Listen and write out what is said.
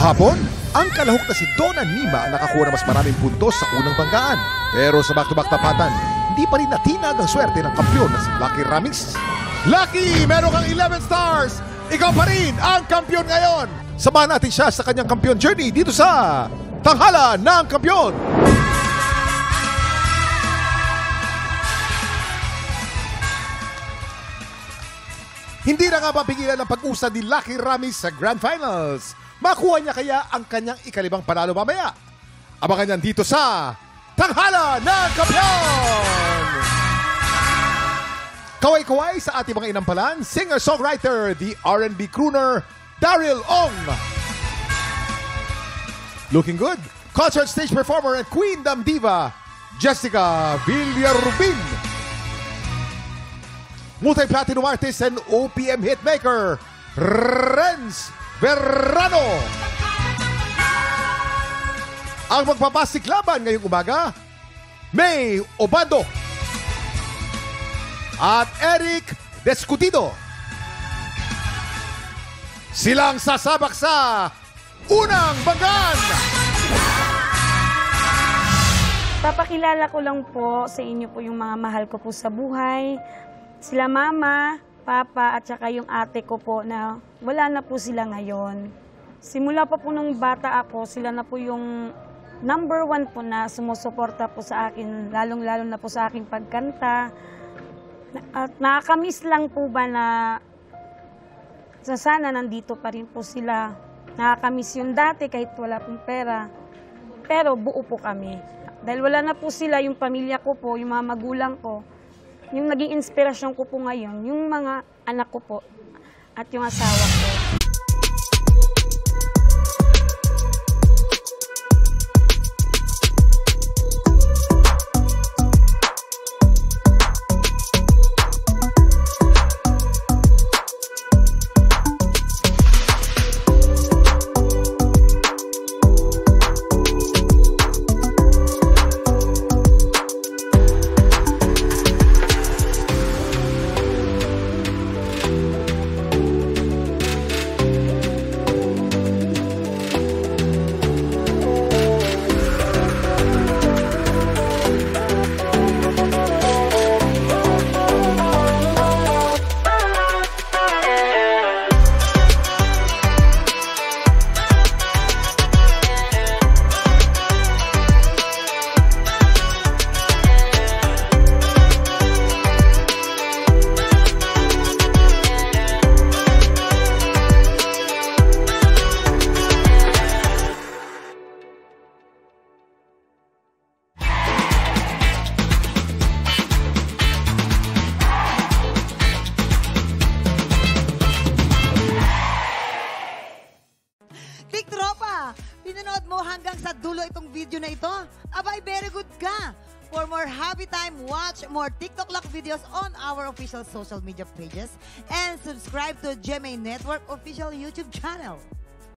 Kahapon, ang kalahok na si Donna Nima ang nakakuha ng mas maraming puntos sa unang banggaan. Pero sa back-to-back tapatan, hindi pa rin natinag ang swerte ng kampyon na si Lucky Ramis. Lucky, meron kang 11 stars! Ikaw pa rin ang kampyon ngayon! Samahan natin siya sa kanyang kampyon journey dito sa Tanghala ng Kampyon! Hindi na nga mapigilan ang pag-usad ni Lucky Ramis sa Grand Finals. Makuha niya kaya ang kanyang ikalibang panalo mamaya. Abangan niyan dito sa Tanghala ng Kampyon! Kaway-kaway sa ating mga inampalan, singer-songwriter, the R&B crooner, Daryl Ong. Looking good, concert stage performer and Queendom diva, Jessica Villarubin. Multi-platinum artist and OPM hitmaker, Renz Verrano. Ang magpapasiklaban ngayong umaga, May Obando at Eric Descutido. Silang sasabak sa unang banggaan. Papakilala ko lang po sa inyo po yung mga mahal ko po sa buhay. Sila mama, papa at saka yung ate ko po na wala na po sila ngayon. Simula pa po nung bata ako, sila na po yung number one po na sumusuporta po sa akin, lalong-lalo na po sa aking pagkanta. At nakakamiss lang po ba na sana nandito pa rin po sila. Nakakamiss yung dati kahit wala pong pera. Pero buo po kami. Dahil wala na po sila, yung pamilya ko po, yung mga magulang ko, yung naging inspirasyon ko po ngayon, yung mga anak ko po at yung asawa ko. Pinanood mo hanggang sa dulo itong video na ito? Abay, very good ka! For more happy time, watch more TikTok Lock videos on our official social media pages and subscribe to GMA Network official YouTube channel.